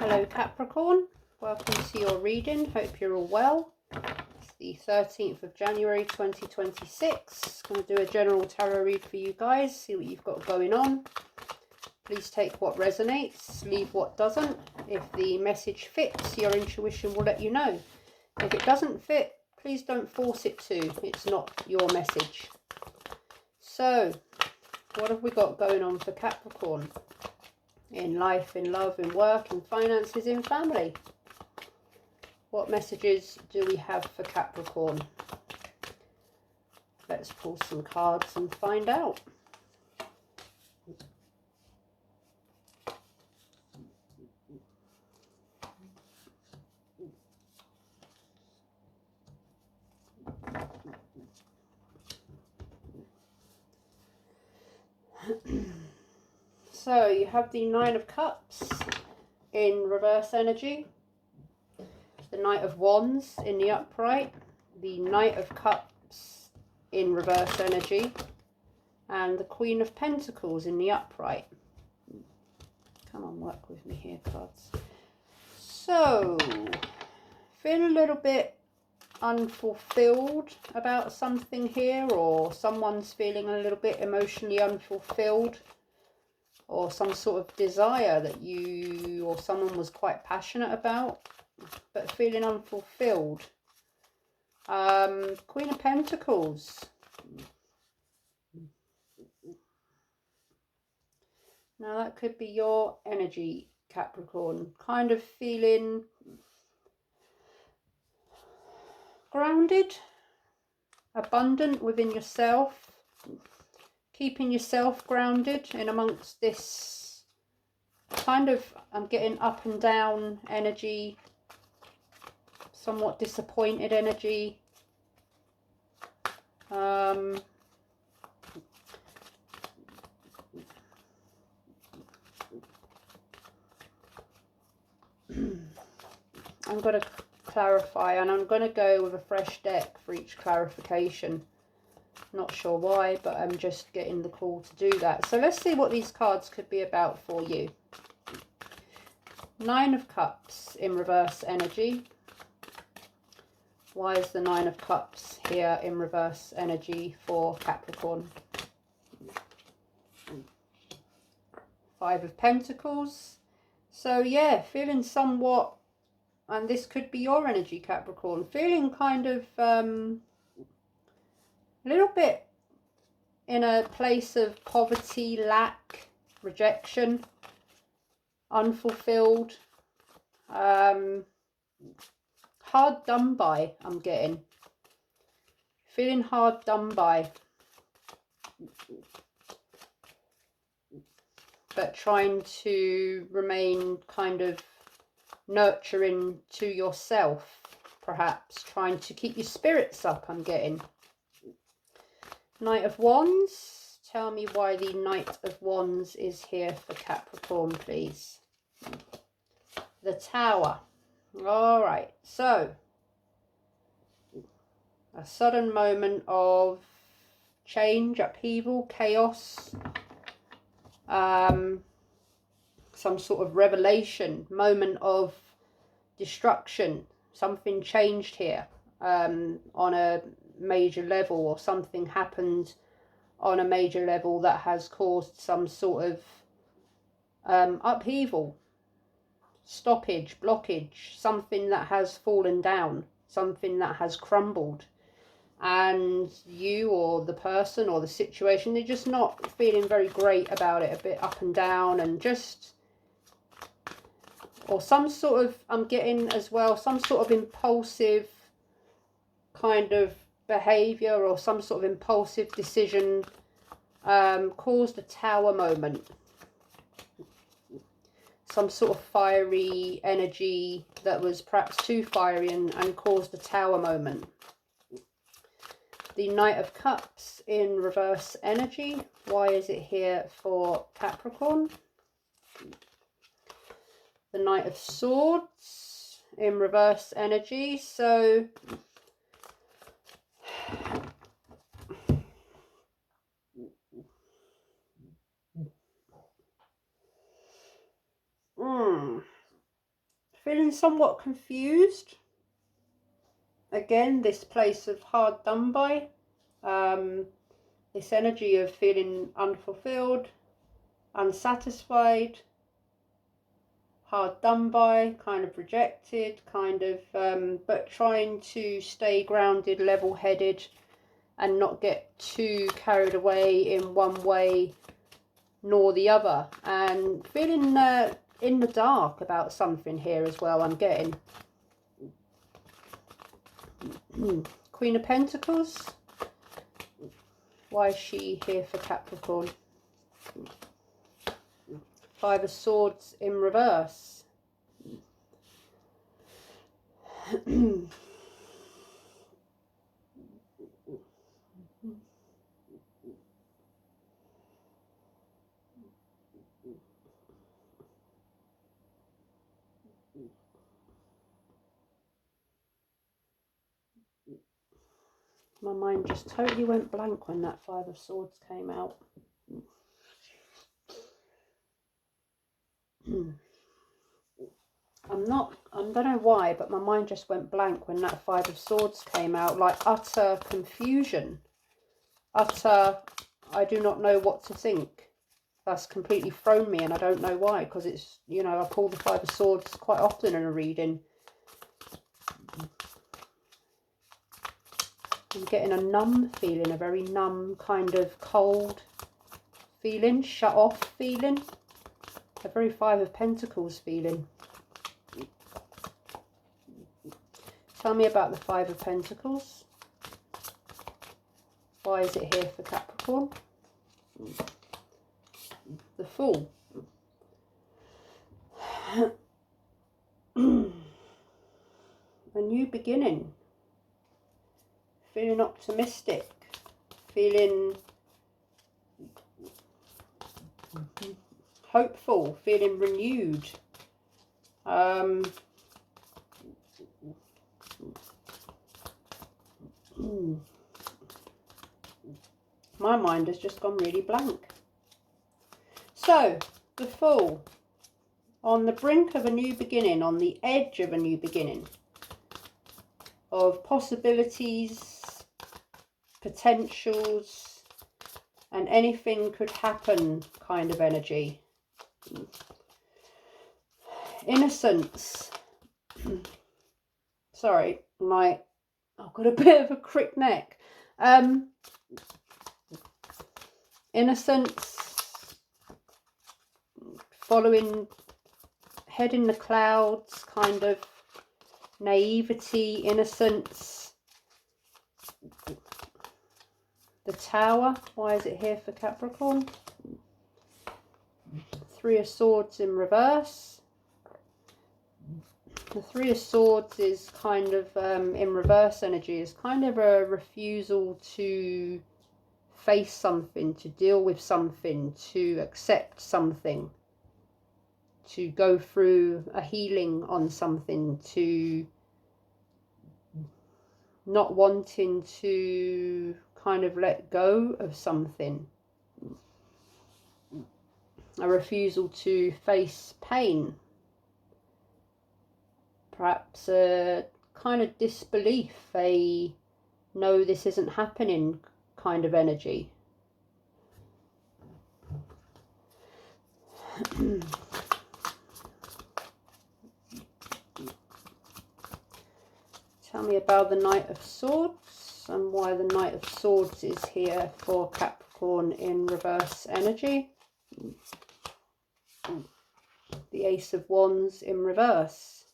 Hello Capricorn, welcome to your reading, hope you're all well. It's the 13th of January 2026, I'm going to do a general tarot read for you guys, see what you've got going on. Please take what resonates, leave what doesn't. If the message fits, your intuition will let you know. If it doesn't fit, please don't force it to, it's not your message. So, what have we got going on for Capricorn? In life, in love, in work, in finances, in family. What messages do we have for Capricorn? Let's pull some cards and find out. So you have the Nine of Cups in reverse energy, the Knight of Wands in the upright, the Knight of Cups in reverse energy, and the Queen of Pentacles in the upright. Come on, work with me here, cards. So, feel a little bit unfulfilled about something here, or someone's feeling a little bit emotionally unfulfilled, or some sort of desire that you or someone was quite passionate about, but feeling unfulfilled. Queen of Pentacles. Now that could be your energy, Capricorn. Kind of feeling grounded, abundant within yourself. Keeping yourself grounded in amongst this kind of, I'm getting up and down energy, somewhat disappointed energy. I'm going to clarify, and I'm going to go with a fresh deck for each clarification. Not sure why, but I'm just getting the call to do that. So let's see what these cards could be about for you. Nine of Cups in reverse energy. Why is the Nine of Cups here in reverse energy for Capricorn? Five of Pentacles. So yeah, feeling somewhat, and this could be your energy, Capricorn, feeling kind of a little bit in a place of poverty, lack, rejection, unfulfilled, hard done by, I'm getting. Feeling hard done by. But trying to remain kind of nurturing to yourself, perhaps. Trying to keep your spirits up, I'm getting. Knight of Wands. Tell me why the Knight of Wands is here for Capricorn, please. The Tower. All right. So, a sudden moment of change, upheaval, chaos. Some sort of revelation, moment of destruction. Something changed here on a major level, or something happened on a major level that has caused some sort of upheaval, stoppage, blockage, something that has fallen down, something that has crumbled, and you or the person or the situation, they're just not feeling very great about it, a bit up and down, and just, or some sort of, I'm getting as well, some sort of impulsive kind of behavior, or some sort of impulsive decision caused a Tower moment. Some sort of fiery energy that was perhaps too fiery and caused a Tower moment. The Knight of Cups in reverse energy. Why is it here for Capricorn? The Knight of Swords in reverse energy. So Feeling somewhat confused. Again, this place of hard done by. This energy of feeling unfulfilled, unsatisfied, hard done by, kind of rejected, kind of, but trying to stay grounded, level-headed, and not get too carried away in one way nor the other. And feeling in the dark about something here as well, I'm getting. Queen of Pentacles. Why is she here for Capricorn? Five of Swords in reverse. My mind just totally went blank when that Five of Swords came out. I don't know why, but my mind just went blank when that Five of Swords came out. Like utter confusion. Utter, I do not know what to think. That's completely thrown me, and I don't know why, because it's, you know, I pull the Five of Swords quite often in a reading. I'm getting a numb feeling, a very numb, kind of cold feeling, shut off feeling. A very Five of Pentacles feeling. Tell me about the Five of Pentacles. Why is it here for Capricorn? The Fool. A new beginning. Feeling optimistic. Feeling hopeful. Feeling renewed. My mind has just gone really blank. So, the Fool, on the brink of a new beginning, on the edge of a new beginning, of possibilities, potentials, and anything could happen kind of energy. Innocence. Sorry, I've got a bit of a crick neck. Innocence, following, head in the clouds, kind of naivety, innocence. The Tower, why is it here for Capricorn? Three of Swords in reverse. The Three of Swords is kind of, in reverse energy, is kind of a refusal to face something, to deal with something, to accept something, to go through a healing on something, to not wanting to kind of let go of something. A refusal to face pain. Perhaps a kind of disbelief, a no, this isn't happening kind of energy. Tell me about the Knight of Swords and why the Knight of Swords is here for Capricorn in reverse energy. The Ace of Wands in reverse.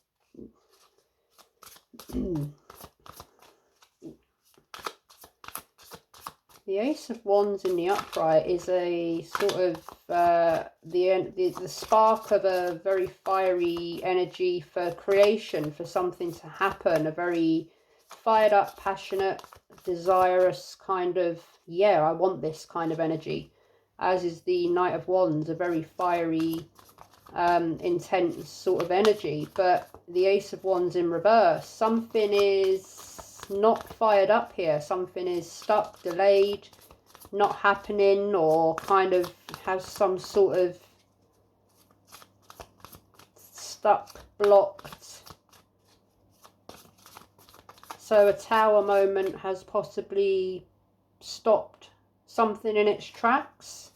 The Ace of Wands in the upright is a sort of the spark of a very fiery energy for creation, for something to happen, a very fired up, passionate, desirous kind of, yeah, I want this kind of energy. As is the Knight of Wands, a very fiery, intense sort of energy. But the Ace of Wands in reverse, something is not fired up here. Something is stuck, delayed, not happening, or kind of has some sort of stuck, blocked, So a tower moment has possibly stopped something in its tracks.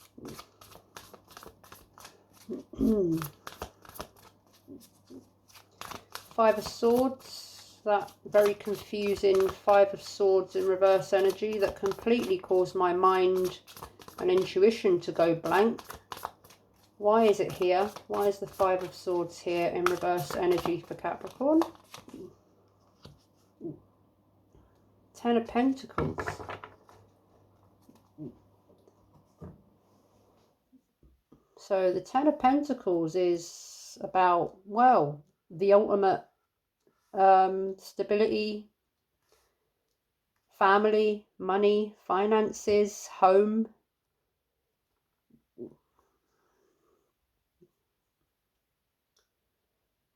Five of Swords, that very confusing Five of Swords in reverse energy that completely caused my mind and intuition to go blank. Why is it here? Why is the Five of Swords here in reverse energy for Capricorn? Ten of Pentacles. So the Ten of Pentacles is about, well, the ultimate stability, family, money, finances, home.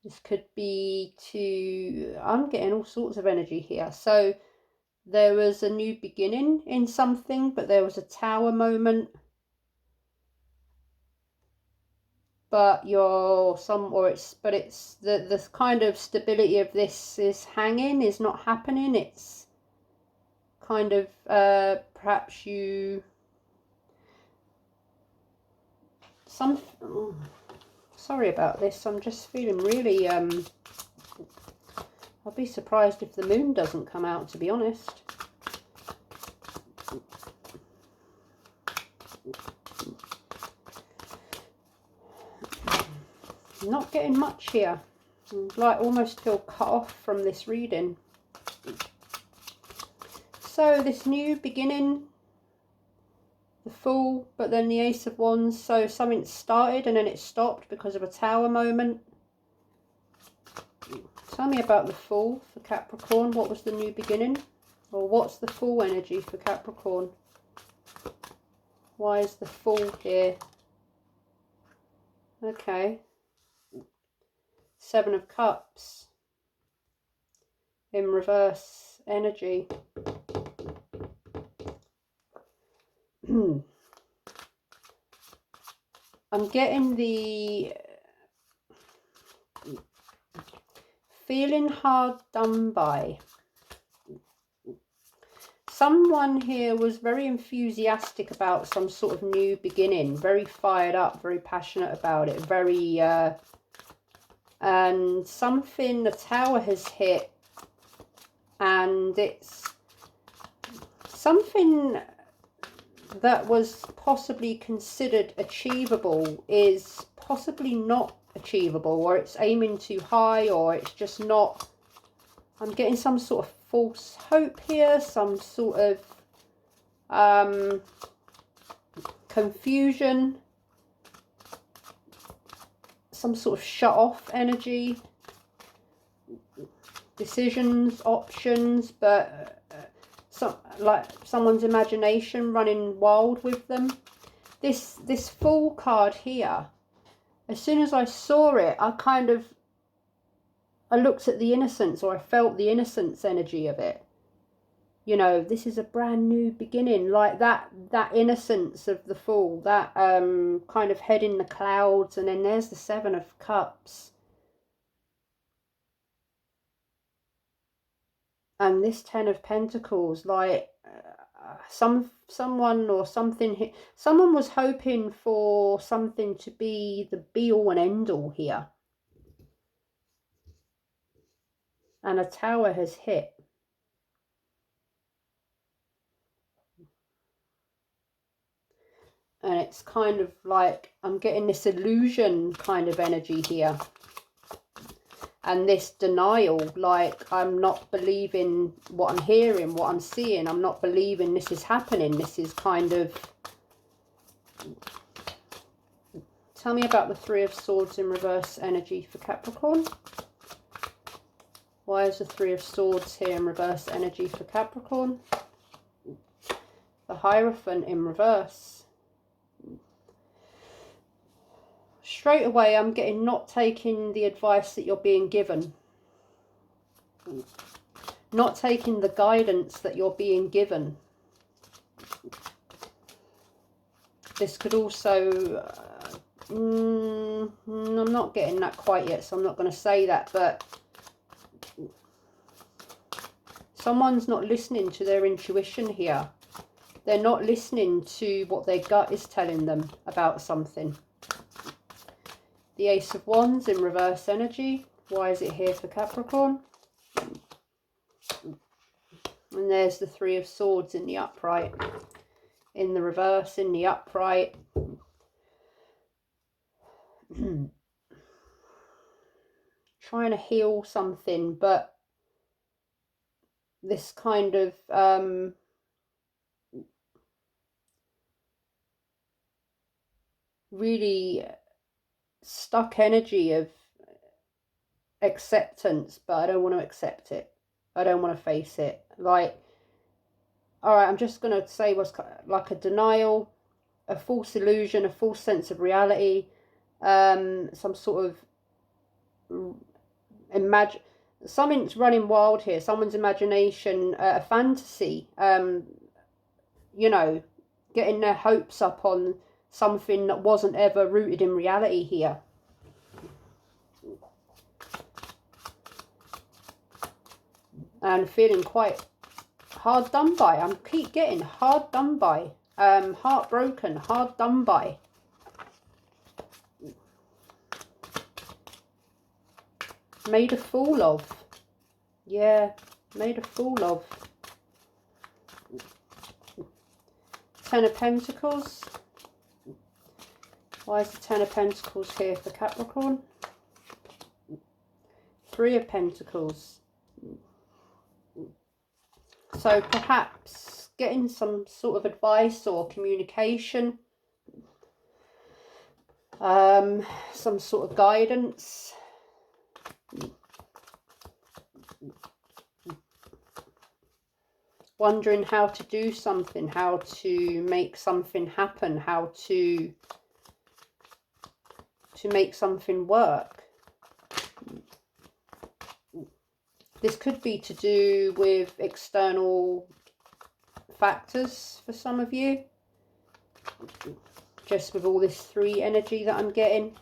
This could be to, I'm getting all sorts of energy here. So there was a new beginning in something, but there was a tower moment. But it's the kind of stability of this is hanging, is not happening. It's kind of perhaps you sorry about this, I'm just feeling really I'll be surprised if the moon doesn't come out, to be honest. Not getting much here. Like almost feel cut off from this reading. So this new beginning, the Fool, but then the Ace of Wands. So something started and then it stopped because of a tower moment. Tell me about the Fool for Capricorn. What was the new beginning? Or what's the Fool energy for Capricorn? Why is the Fool here? Okay. Seven of Cups in reverse energy. I'm getting the feeling hard done by. Someone here was very enthusiastic about some sort of new beginning, very fired up, very passionate about it, very and something, the tower has hit, and it's something that was possibly considered achievable is possibly not achievable, or it's aiming too high, or it's just not. I'm getting some sort of false hope here, some sort of confusion, some sort of shut off energy, decisions, options, but like someone's imagination running wild with them. This Fool card here, as soon as I saw it, I looked at the innocence, or I felt the innocence energy of it. You know, this is a brand new beginning, like that innocence of the Fool, that kind of head in the clouds, and then there's the Seven of Cups. And this Ten of Pentacles, like someone or something, someone was hoping for something to be the be-all and end-all here. And a tower has hit. And it's kind of like, I'm getting this illusion kind of energy here. And this denial, like I'm not believing what I'm hearing, what I'm seeing. I'm not believing this is happening. This is kind of... Tell me about the Three of Swords in reverse energy for Capricorn. Why is the Three of Swords here in reverse energy for Capricorn? The Hierophant in reverse. Straight away, I'm getting not taking the advice that you're being given. Not taking the guidance that you're being given. This could also... I'm not getting that quite yet, so I'm not going to say that, but... Someone's not listening to their intuition here. They're not listening to what their gut is telling them about something. The Ace of Wands in reverse energy. Why is it here for Capricorn? And there's the Three of Swords in the upright. In the reverse, in the upright. Trying to heal something, but this kind of really stuck energy of acceptance, but I don't want to accept it. I don't want to face it. Like, all right, I'm just going to say what's like a denial, a false illusion, a false sense of reality, some sort of something's running wild here. Someone's imagination, a fantasy, you know, getting their hopes up on something that wasn't ever rooted in reality here. And feeling quite hard done by. I keep getting hard done by, heartbroken, hard done by. Made a fool of. Yeah, made a fool of. Ten of Pentacles. Why is the Ten of Pentacles here for Capricorn? Three of Pentacles. So perhaps getting some sort of advice or communication. Some sort of guidance. Wondering how to do something, how to make something happen, how to make something work. This could be to do with external factors for some of you. Just with all this three energy that I'm getting.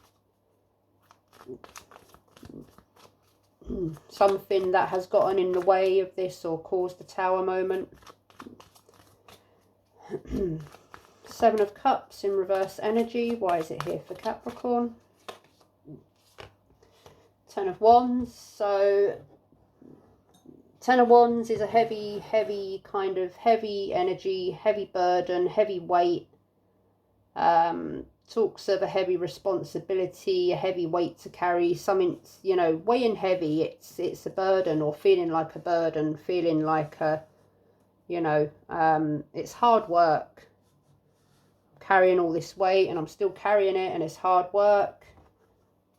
Something that has gotten in the way of this or caused the Tower moment. Seven of Cups in reverse energy. Why is it here for Capricorn? Ten of Wands. So Ten of Wands is a heavy kind of heavy energy, heavy burden, heavy weight. Talks of a heavy responsibility, a heavy weight to carry, something, you know, weighing heavy. It's a burden, or feeling like a burden, feeling like a, you know, it's hard work carrying all this weight, and I'm still carrying it, and it's hard work.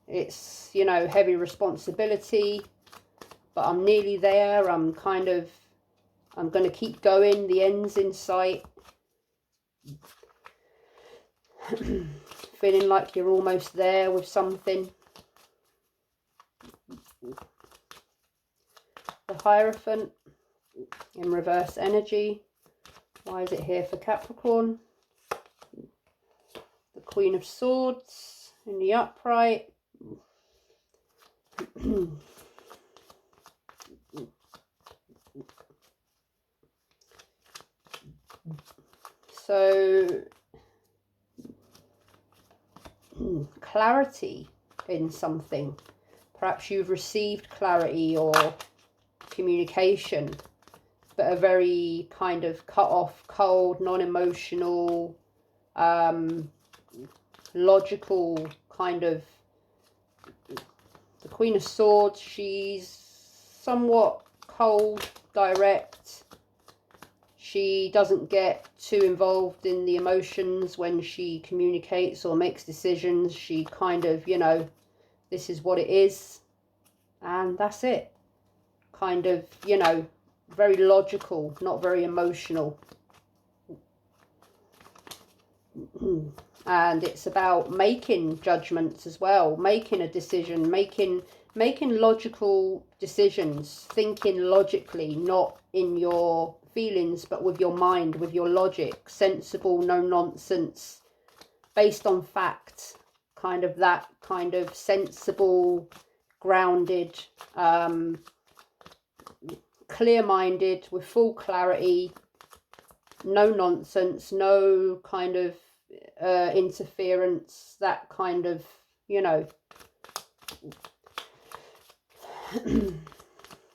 It's, you know, heavy responsibility, but I'm nearly there. I'm going to keep going. The end's in sight. Feeling like you're almost there with something. The Hierophant in reverse energy. Why is it here for Capricorn? The Queen of Swords in the upright. So clarity in something. Perhaps you've received clarity or communication, but a very kind of cut off, cold, non-emotional, logical kind of. The Queen of Swords, she's somewhat cold, direct. She doesn't get too involved in the emotions when she communicates or makes decisions. She kind of, you know, this is what it is, and that's it. Kind of, you know, very logical, not very emotional. And it's about making judgments as well, making a decision, making logical decisions, thinking logically, not in your feelings, but with your mind, with your logic, sensible, no nonsense, based on fact, kind of that kind of sensible, grounded clear-minded, with full clarity, no nonsense, no kind of interference, that kind of, you know.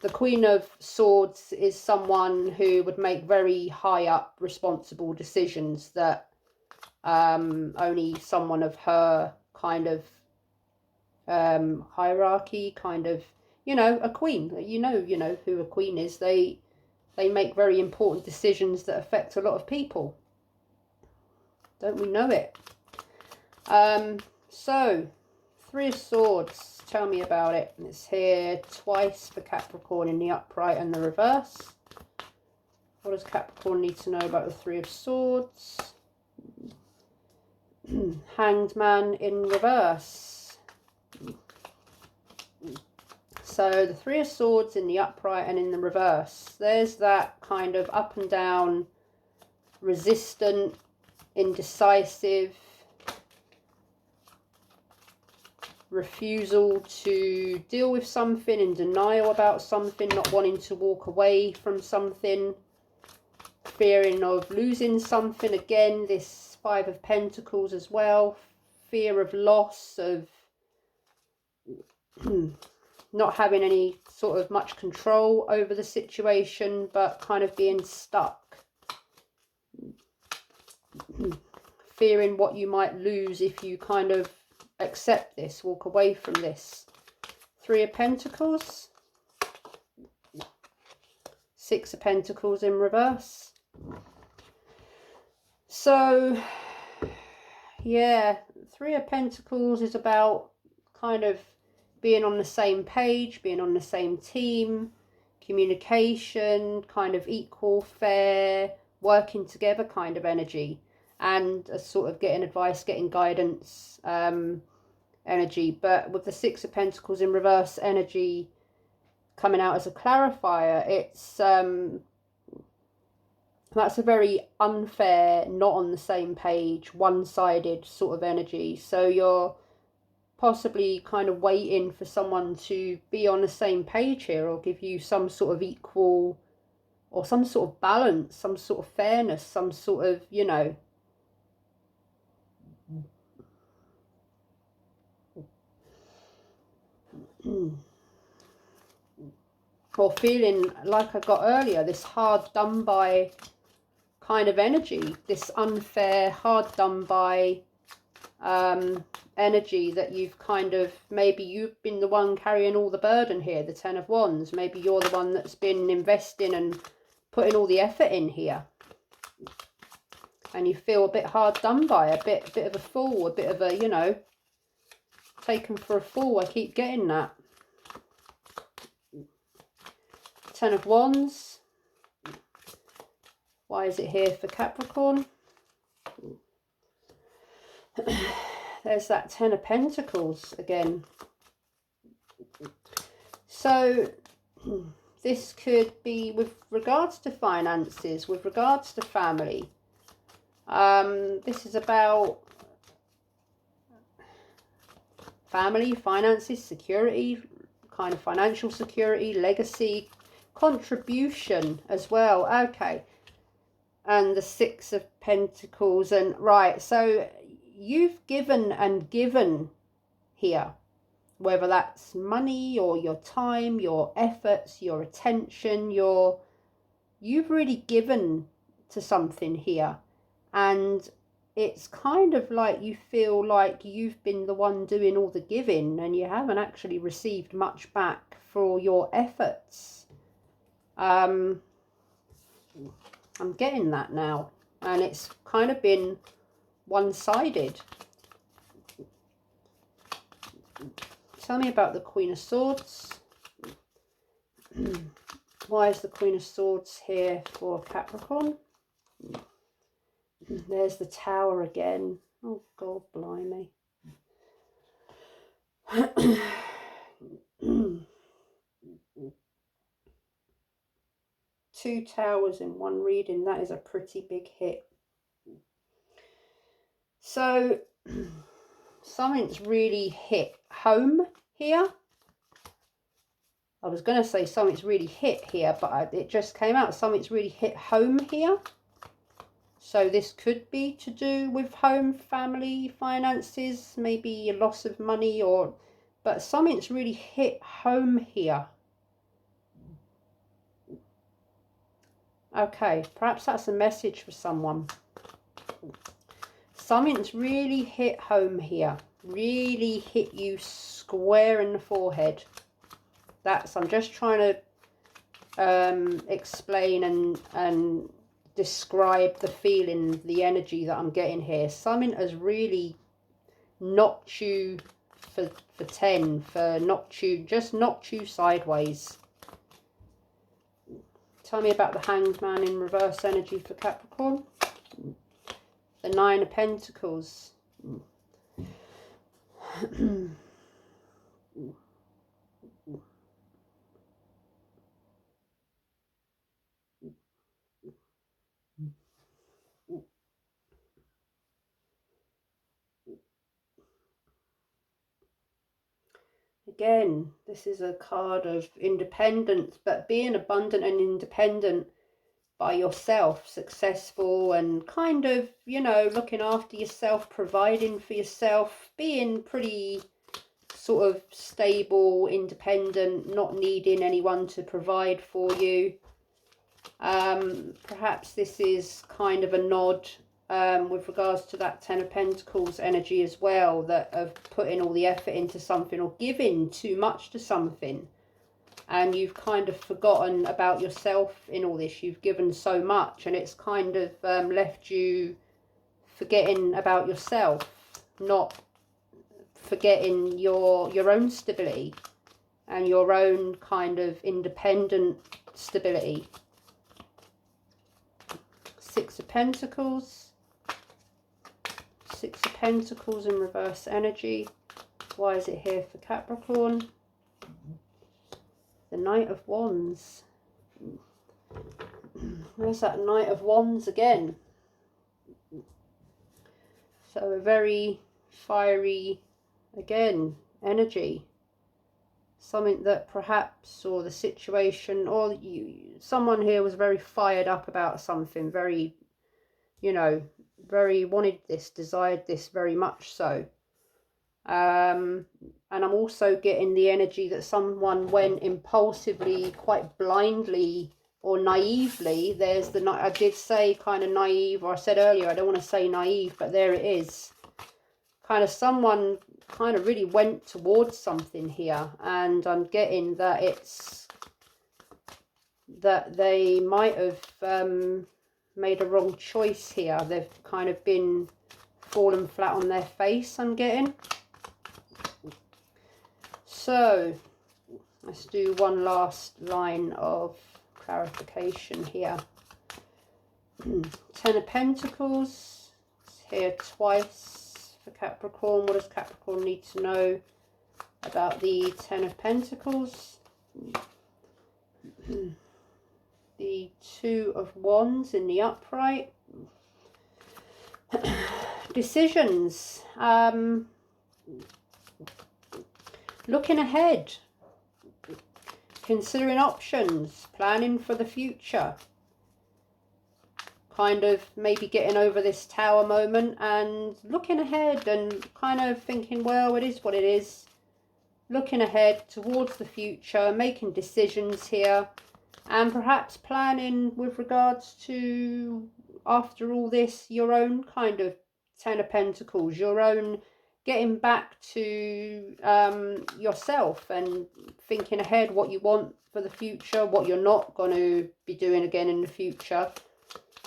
The Queen of Swords is someone who would make very high up responsible decisions that only someone of her kind of hierarchy, kind of, you know, a queen, you know who a queen is. They make very important decisions that affect a lot of people. Don't we know it? So, Three of Swords, tell me about it. It's here twice for Capricorn in the upright and the reverse. What does Capricorn need to know about the Three of Swords? Hanged Man in reverse. So the Three of Swords in the upright and in the reverse. There's that kind of up and down, resistant, indecisive, refusal to deal with something, in denial about something, not wanting to walk away from something, fearing of losing something. Again, this Five of Pentacles as well, fear of loss, of not having any sort of much control over the situation, but kind of being stuck. Fearing what you might lose if you kind of accept this, walk away from this. Three of Pentacles. Six of Pentacles in reverse. So, yeah, Three of Pentacles is about kind of being on the same page, being on the same team, communication, kind of equal, fair, working together kind of energy. And a sort of getting advice, getting guidance energy. But with the Six of Pentacles in reverse energy coming out as a clarifier, it's that's a very unfair, not on the same page, one-sided sort of energy. So you're possibly kind of waiting for someone to be on the same page here, or give you some sort of equal, or some sort of balance, some sort of fairness, some sort of, you know, or feeling like I got earlier, this hard done by kind of energy, this unfair, hard done by energy that you've kind of, maybe you've been the one carrying all the burden here, the Ten of Wands. Maybe you're the one that's been investing and putting all the effort in here, and you feel a bit hard done by, a bit of a fool, a bit of a, you know, taken for a fool. I keep getting that. Ten of Wands. Why is it here for Capricorn? There's that Ten of Pentacles again. So this could be with regards to finances, with regards to family. This is about family, finances, security, kind of financial security, legacy, contribution as well. Okay. And the Six of Pentacles, and right, so you've given and given here, whether that's money or your time, your efforts, your attention, you've really given to something here, and it's kind of like you feel like you've been the one doing all the giving, and you haven't actually received much back for your efforts. I'm getting that now, and it's kind of been one-sided. Tell me about the Queen of Swords. Why is the Queen of Swords here for Capricorn? There's the Tower again. Oh, God, blimey. Two towers in one reading. That is a pretty big hit. So something's really hit home here. I was going to say something's really hit here, but it just came out. Something's really hit home here. So this could be to do with home, family, finances, maybe a loss of money, but something's really hit home here. Okay, perhaps that's a message for someone. Something's really hit home here. Really hit you square in the forehead. I'm just trying to explain and describe the feeling, the energy that I'm getting here. Something has really knocked you for 10, just knocked you sideways. Tell me about the Hanged Man in reverse energy for Capricorn. The Nine of Pentacles. Again, this is a card of independence, but being abundant and independent by yourself, successful and kind of, you know, looking after yourself, providing for yourself, being pretty sort of stable, independent, not needing anyone to provide for you. Perhaps this is kind of a nod with regards to that Ten of Pentacles energy as well, that of putting all the effort into something or giving too much to something, and you've kind of forgotten about yourself in all this. You've given so much and it's kind of left you forgetting about yourself, not forgetting your own stability and your own kind of independent stability. Six of Pentacles. Six of Pentacles in reverse energy. Why is it here for Capricorn? The Knight of Wands. There's that Knight of Wands again. So a very fiery, again, energy. Something that perhaps, or the situation, or someone here was very fired up about something, very, you know, very wanted this, desired this very much so. And I'm also getting the energy that someone went impulsively, quite blindly or naively. There's the, I did say kind of naive, or I said earlier, I don't want to say naive, but there it is. Kind of someone kind of really went towards something here, and I'm getting that it's that they might have made a wrong choice here. They've kind of been fallen flat on their face, I'm getting. So let's do one last line of clarification here. Ten of Pentacles, it's here twice for Capricorn. What does Capricorn need to know about the Ten of Pentacles? The Two of Wands in the upright. Decisions. Looking ahead. Considering options. Planning for the future. Kind of maybe getting over this tower moment and looking ahead and kind of thinking, well, it is what it is. Looking ahead towards the future, making decisions here, and perhaps planning with regards to, after all this, your own kind of Ten of Pentacles, your own getting back to yourself and thinking ahead what you want for the future, what you're not going to be doing again in the future.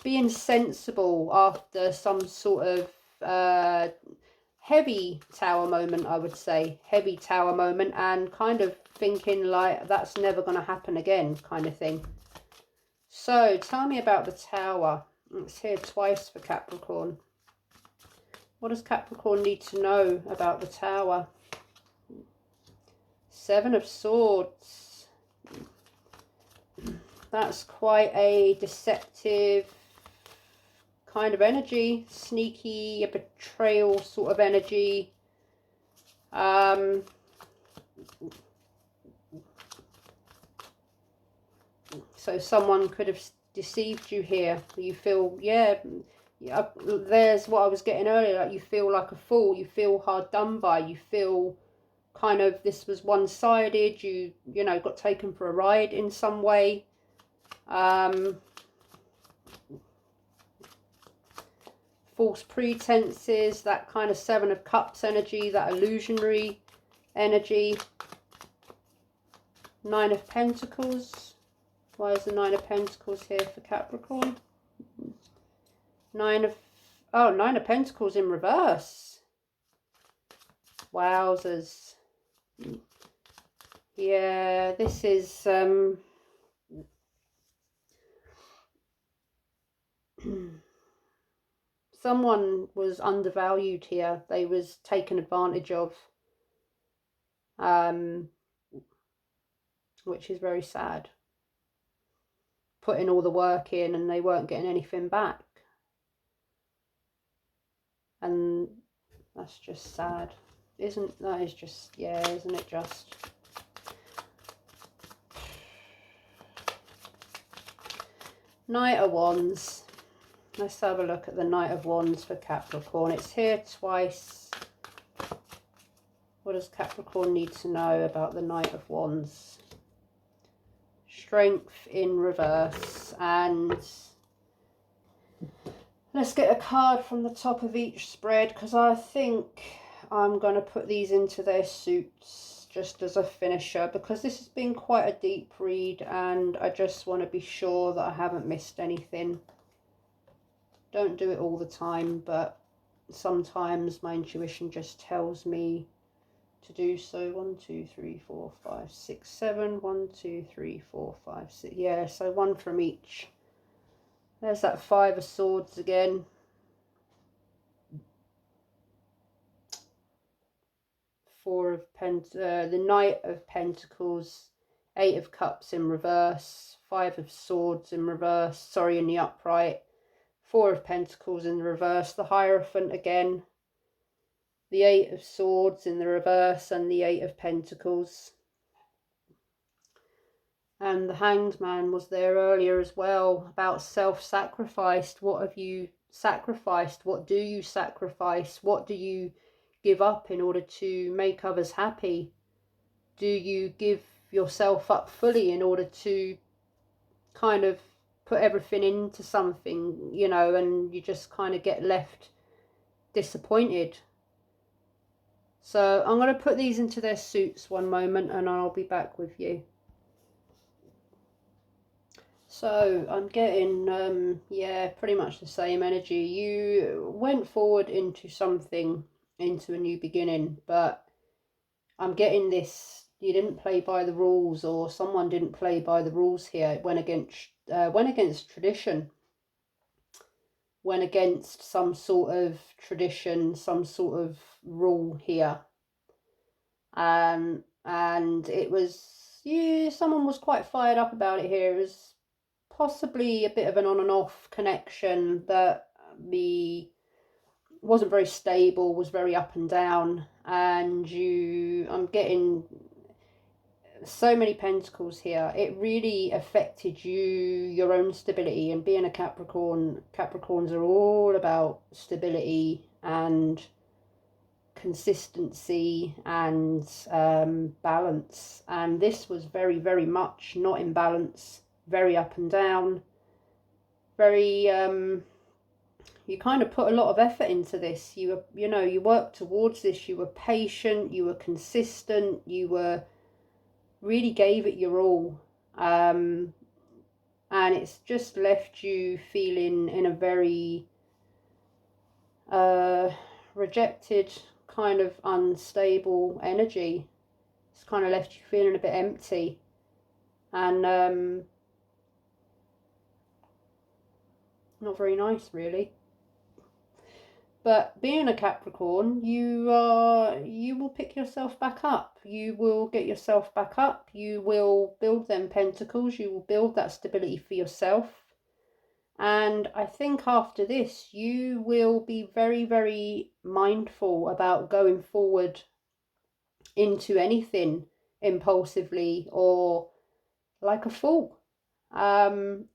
Being sensible after some sort of heavy tower moment, I would say. Heavy tower moment, and kind of thinking like that's never going to happen again kind of thing. So tell me about the tower. It's here twice for Capricorn. What does Capricorn need to know about the tower? Seven of Swords. That's quite a deceptive kind of energy, sneaky, a betrayal sort of energy. So someone could have deceived you here. You feel, yeah, there's what I was getting earlier, like you feel like a fool, you feel hard done by, you feel kind of this was one-sided, you know, got taken for a ride in some way. False pretenses, that kind of Seven of Cups energy, that illusionary energy. Nine of Pentacles. Why is the Nine of Pentacles here for Capricorn? Nine of Pentacles in reverse. Wowzers. Yeah, this is someone was undervalued here. They was taken advantage of. Which is very sad. Putting all the work in and they weren't getting anything back. And that's just sad. Isn't it just Knight of Wands. Let's have a look at the Knight of Wands for Capricorn. It's here twice. What does Capricorn need to know about the Knight of Wands? Strength in reverse. And let's get a card from the top of each spread, because I think I'm going to put these into their suits just as a finisher, because this has been quite a deep read and I just want to be sure that I haven't missed anything. Don't do it all the time, but sometimes my intuition just tells me to do so. 1, 2, 3, 4, 5, 6, 7. 1, 2, 3, 4, 5, 6. Yeah, so one from each. There's that Five of Swords again. The Knight of Pentacles, Eight of Cups in reverse, Five of Swords in reverse, sorry, in the upright, Four of Pentacles in the reverse, the Hierophant again, the Eight of Swords in the reverse, and the Eight of Pentacles. And the Hanged Man was there earlier as well, about self-sacrificed. What have you sacrificed? What do you sacrifice? What do you give up in order to make others happy? Do you give yourself up fully in order to kind of put everything into something, you know, and you just kind of get left disappointed? So I'm going to put these into their suits one moment and I'll be back with you. So I'm getting, yeah, pretty much the same energy. You went forward into something, into a new beginning, but I'm getting this, you didn't play by the rules, or someone didn't play by the rules here. It went against tradition, went against some sort of tradition, some sort of rule here. And it was, yeah, someone was quite fired up about it here. It was possibly a bit of an on and off connection that wasn't very stable, was very up and down, and I'm getting so many pentacles here. It really affected your own stability, and being a Capricorn, Capricorns are all about stability and consistency and balance, and this was very, very much not in balance, very up and down, very you kind of put a lot of effort into this. You worked towards this, you were patient, you were consistent, you were really gave it your all, and it's just left you feeling in a very rejected, kind of unstable energy. It's kind of left you feeling a bit empty, and not very nice, really. But being a Capricorn, you will pick yourself back up. You will get yourself back up. You will build them pentacles. You will build that stability for yourself. And I think after this, you will be very, very mindful about going forward into anything impulsively or like a fool. And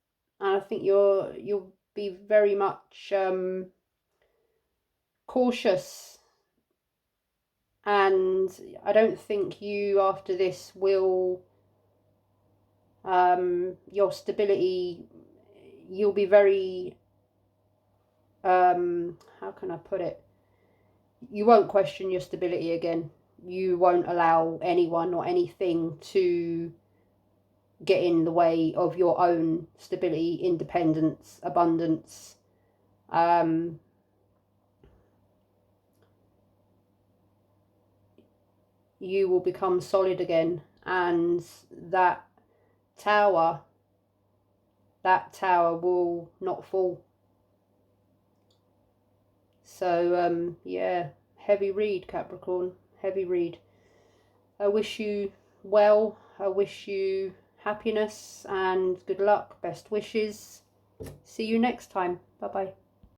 I think you'll be very much cautious, and I don't think you after this will your stability, you'll be very how can I put it, you won't question your stability again. You won't allow anyone or anything to get in the way of your own stability, independence, abundance. You will become solid again, and that tower will not fall. So yeah, heavy read, Capricorn, heavy read. I wish you well. I wish you happiness and good luck. Best wishes. See you next time. Bye bye.